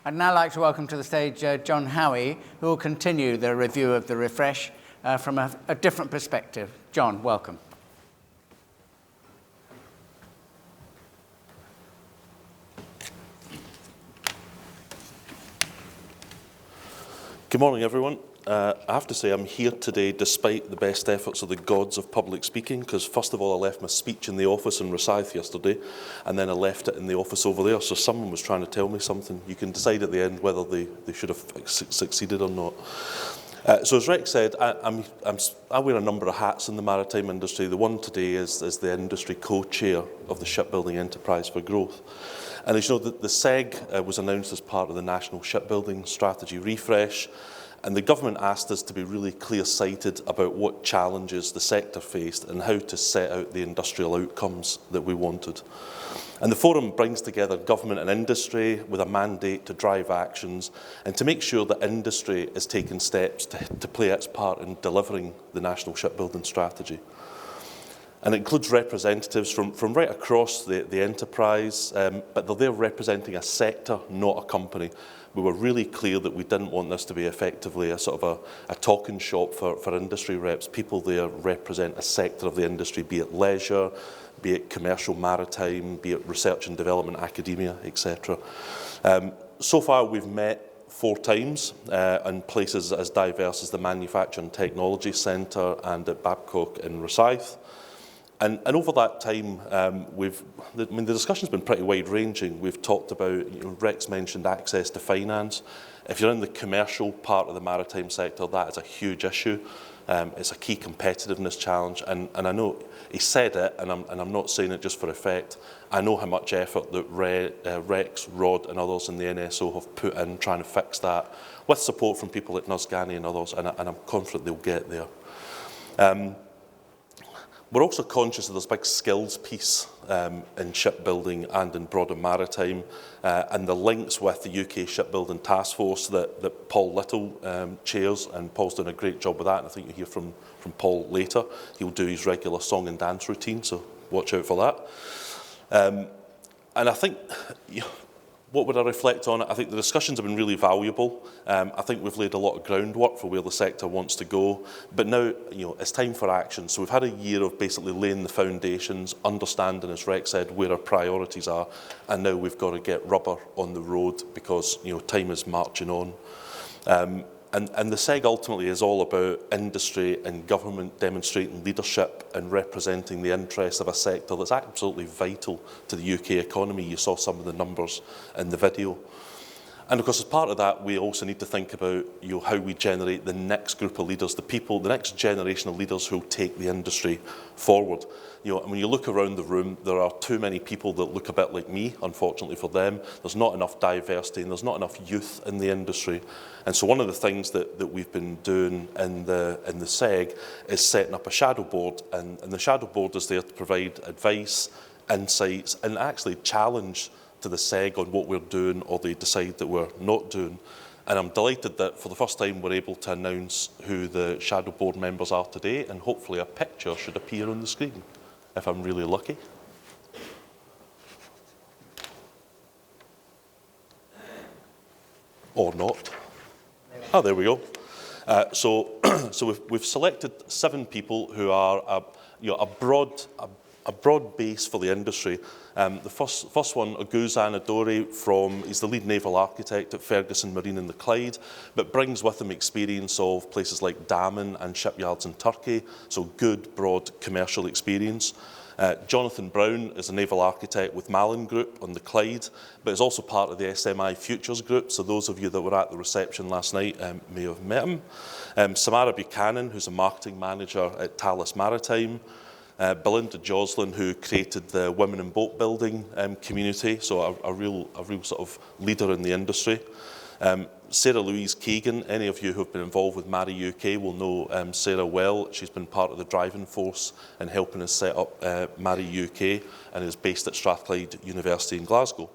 I'd now like to welcome to the stage John Howie, who will continue the review of the refresh from a different perspective. John, welcome. Good morning, everyone. I have to say I'm here today despite the best efforts of the gods of public speaking, because first of all I left my speech in the office in Rosyth yesterday, and then I left it in the office over there, so someone was trying to tell me something. You can decide at the end whether they should have succeeded or not. So as Rex said, I wear a number of hats in the maritime industry. The one today is the industry co-chair of the Shipbuilding Enterprise for Growth. And as you know, the SEG was announced as part of the National Shipbuilding Strategy Refresh, and the government asked us to be really clear-sighted about what challenges the sector faced and how to set out the industrial outcomes that we wanted. And the forum brings together government and industry with a mandate to drive actions and to make sure that industry is taking steps to play its part in delivering the National Shipbuilding Strategy. And it includes representatives from right across the enterprise, but they're there representing a sector, not a company. We were really clear that we didn't want this to be effectively a sort of a talking shop for industry reps. People there represent a sector of the industry, be it leisure, be it commercial maritime, be it research and development, academia, etc. So far we've met 4 times in places as diverse as the Manufacturing Technology Centre and at Babcock in Rosyth. And over that time, the discussion's been pretty wide-ranging. We've talked about, Rex mentioned access to finance. If you're in the commercial part of the maritime sector, that is a huge issue. It's a key competitiveness challenge, and I know he said it, and I'm not saying it just for effect. I know how much effort that Rex, Rod, and others in the NSO have put in trying to fix that, with support from people like Nusgani and others, and I'm confident they'll get there. We're also conscious of this big skills piece in shipbuilding and in broader maritime, and the links with the UK Shipbuilding Task Force that Paul Little chairs, and Paul's done a great job with that, and I think you'll hear from Paul later. He'll do his regular song and dance routine, so watch out for that. And I think, what would I reflect on it? I think the discussions have been really valuable. I think we've laid a lot of groundwork for where the sector wants to go. But now, it's time for action. So we've had a year of basically laying the foundations, understanding, as Rex said, where our priorities are, and now we've got to get rubber on the road because time is marching on. And the SEG ultimately is all about industry and government demonstrating leadership and representing the interests of a sector that's absolutely vital to the UK economy. You saw some of the numbers in the video. And of course, as part of that, we also need to think about how we generate the next group of leaders, the next generation of leaders who will take the industry forward. And when you look around the room, there are too many people that look a bit like me, unfortunately for them. There's not enough diversity and there's not enough youth in the industry. And so one of the things that we've been doing in the SEG is setting up a shadow board. And the shadow board is there to provide advice, insights, and actually challenge to the SEG on what we're doing or they decide that we're not doing. And I'm delighted that for the first time we're able to announce who the shadow board members are today, and hopefully a picture should appear on the screen, if I'm really lucky. Or not. Oh, there we go. So we've selected 7 people who are a broad base for the industry. The first one, Oguzhan Adori, he's the lead naval architect at Ferguson Marine in the Clyde, but brings with him experience of places like Daman and shipyards in Turkey, so good, broad commercial experience. Jonathan Brown is a naval architect with Malin Group on the Clyde, but is also part of the SMI Futures Group, so those of you that were at the reception last night may have met him. Samara Buchanan, who's a marketing manager at Thales Maritime. Belinda Joslin, who created the Women in Boat Building community, so a real sort of leader in the industry. Sarah Louise Keegan, any of you who have been involved with Marry UK will know Sarah well. She's been part of the driving force in helping us set up Marry UK and is based at Strathclyde University in Glasgow.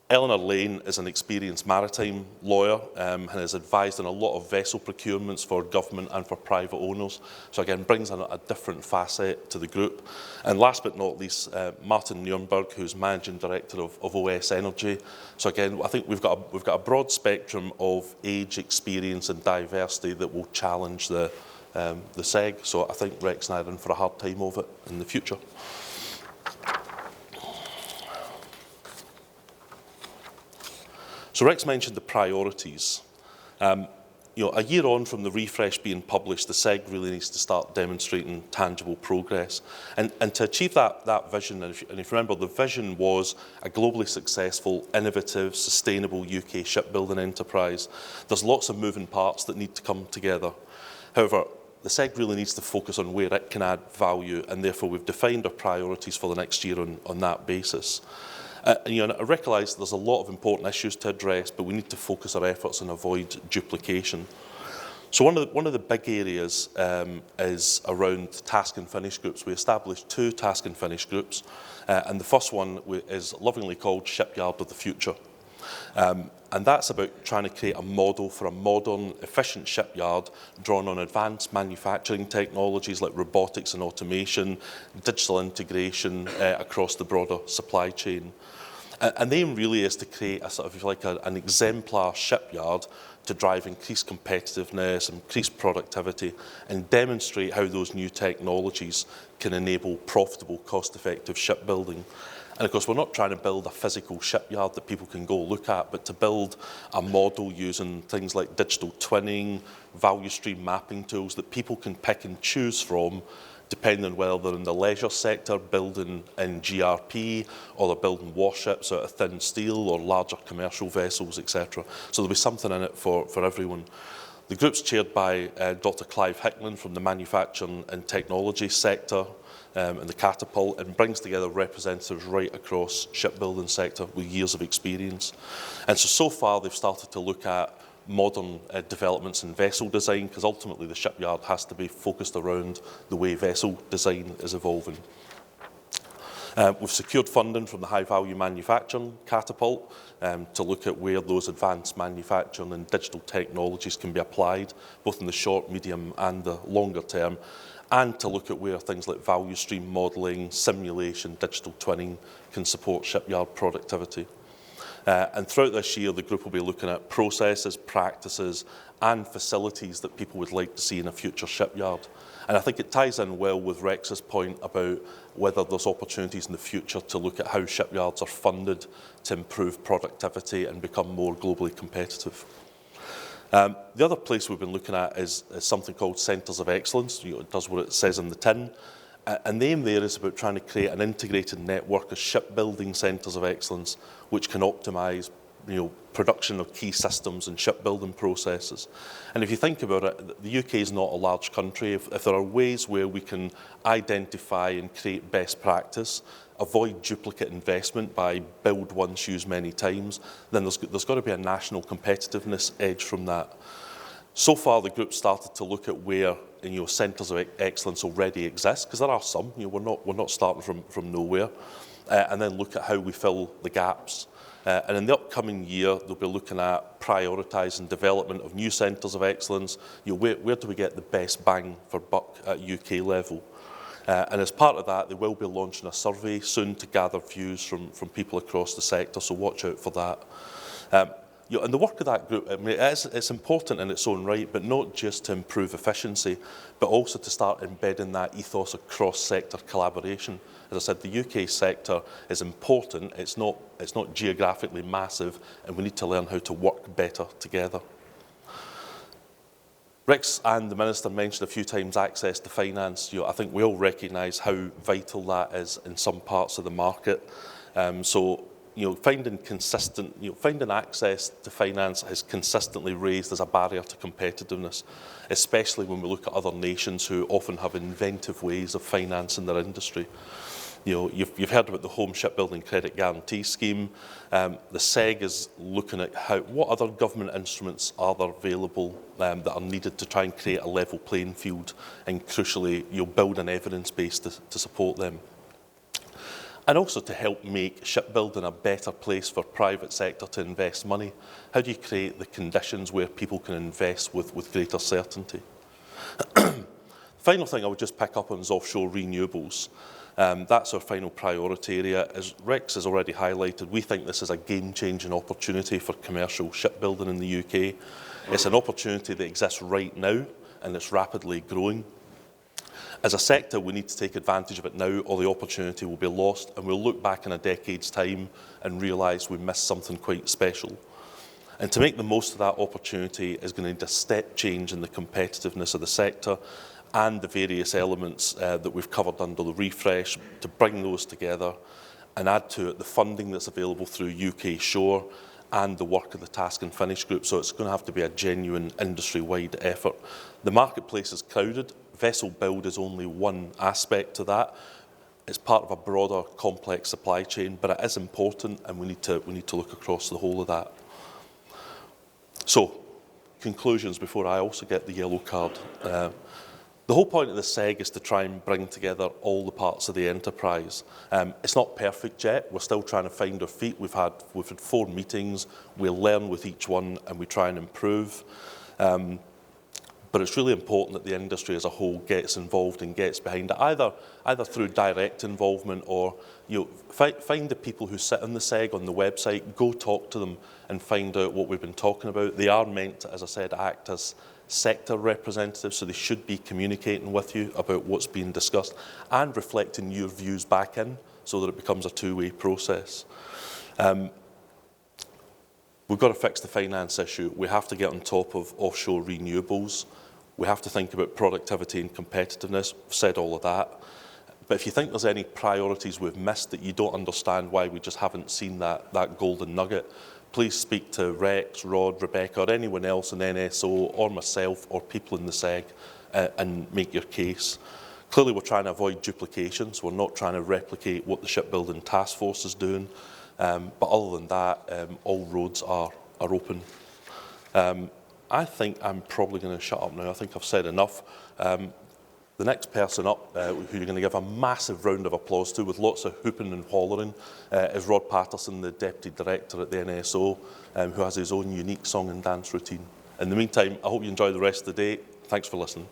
Eleanor Lane is an experienced maritime lawyer and has advised on a lot of vessel procurements for government and for private owners. So again, brings a different facet to the group. And last but not least, Martin Nuremberg, who's Managing Director of OS Energy. So again, I think we've got a broad spectrum of age, experience and diversity that will challenge the SEG. So I think Rex and I are in for a hard time of it in the future. So Rex mentioned the priorities. A year on from the refresh being published, the SEG really needs to start demonstrating tangible progress. And to achieve that vision, and if you remember, the vision was a globally successful, innovative, sustainable UK shipbuilding enterprise. There's lots of moving parts that need to come together. However, the SEG really needs to focus on where it can add value, and therefore we've defined our priorities for the next year on that basis. And I realise there's a lot of important issues to address, but we need to focus our efforts and avoid duplication. So one of the big areas is around task and finish groups. We established 2 task and finish groups, and the first one is lovingly called Shipyard of the Future. And that's about trying to create a model for a modern, efficient shipyard drawn on advanced manufacturing technologies like robotics and automation, digital integration across the broader supply chain. And the aim really is to create a sort of like an exemplar shipyard to drive increased competitiveness, increased productivity, and demonstrate how those new technologies can enable profitable, cost-effective shipbuilding. And of course, we're not trying to build a physical shipyard that people can go look at, but to build a model using things like digital twinning, value stream mapping tools that people can pick and choose from, depending on whether they're in the leisure sector, building in GRP, or they're building warships out of thin steel, or larger commercial vessels, etc. So there'll be something in it for everyone. The group's chaired by Dr. Clive Hickman from the manufacturing and technology sector, and the Catapult, and brings together representatives right across shipbuilding sector with years of experience. And so far they've started to look at modern developments in vessel design, because ultimately the shipyard has to be focused around the way vessel design is evolving. We've secured funding from the High Value Manufacturing Catapult to look at where those advanced manufacturing and digital technologies can be applied, both in the short, medium and the longer term, and to look at where things like value stream modelling, simulation, digital twinning can support shipyard productivity. And throughout this year, the group will be looking at processes, practices, and facilities that people would like to see in a future shipyard. And I think it ties in well with Rex's point about whether there's opportunities in the future to look at how shipyards are funded to improve productivity and become more globally competitive. The other place we've been looking at is something called Centres of Excellence. It does what it says in the tin. And the aim there is about trying to create an integrated network of shipbuilding centres of excellence which can optimise production of key systems and shipbuilding processes. And if you think about it, the UK is not a large country. If there are ways where we can identify and create best practice, avoid duplicate investment by build once, use many times, then there's got to be a national competitiveness edge from that. So far, the group started to look at where centres of excellence already exist, because there are some. We're not starting from nowhere, and then look at how we fill the gaps. And in the upcoming year, they'll be looking at prioritising development of new centres of excellence. Where do we get the best bang for buck at UK level? And as part of that, they will be launching a survey soon to gather views from people across the sector, so watch out for that. And the work of that group, it's important in its own right, but not just to improve efficiency, but also to start embedding that ethos of cross-sector collaboration. As I said, the UK sector is important. It's not geographically massive, and we need to learn how to work better together. Rex and the Minister mentioned a few times access to finance. I think we all recognise how vital that is in some parts of the market. Finding access to finance is consistently raised as a barrier to competitiveness, especially when we look at other nations who often have inventive ways of financing their industry. You've heard about the Home Shipbuilding Credit Guarantee Scheme. The SEG is looking at what other government instruments are there available that are needed to try and create a level playing field, and crucially, build an evidence base to support them. and also to help make shipbuilding a better place for private sector to invest money. How do you create the conditions where people can invest with greater certainty? Final thing I would just pick up on is offshore renewables. That's our final priority area. As Rex has already highlighted, we think this is a game-changing opportunity for commercial shipbuilding in the UK. It's an opportunity that exists right now, and it's rapidly growing. As a sector, we need to take advantage of it now, or the opportunity will be lost, and we'll look back in a decade's time and realise we missed something quite special. And to make the most of that opportunity is going to need a step change in the competitiveness of the sector and the various elements that we've covered under the refresh, to bring those together and add to it the funding that's available through UK Shore and the work of the Task and Finish Group. So it's going to have to be a genuine industry-wide effort. The marketplace is crowded. Vessel build is only one aspect to that. It's part of a broader, complex supply chain, but it is important, and we need to look across the whole of that. So, conclusions before I also get the yellow card. The whole point of the SEG is to try and bring together all the parts of the enterprise. It's not perfect yet. We're still trying to find our feet. We've had 4 meetings. We'll learn with each one, and we try and improve. But it's really important that the industry as a whole gets involved and gets behind it, either through direct involvement or find the people who sit in the SEG on the website, go talk to them and find out what we've been talking about. They are meant to, as I said, act as sector representatives, so they should be communicating with you about what's being discussed and reflecting your views back in so that it becomes a two-way process. We've got to fix the finance issue. We have to get on top of offshore renewables. We have to think about productivity and competitiveness. I've said all of that. But if you think there's any priorities we've missed that you don't understand why we just haven't seen that golden nugget, please speak to Rex, Rod, Rebecca, or anyone else in NSO, or myself, or people in the SEG, and make your case. Clearly, we're trying to avoid duplications. We're not trying to replicate what the Shipbuilding Task Force is doing. But other than that, all roads are open. I think I'm probably going to shut up now. I think I've said enough. The next person up, who you're going to give a massive round of applause to with lots of whooping and hollering, is Rod Patterson, the Deputy Director at the NSO, who has his own unique song and dance routine. In the meantime, I hope you enjoy the rest of the day. Thanks for listening.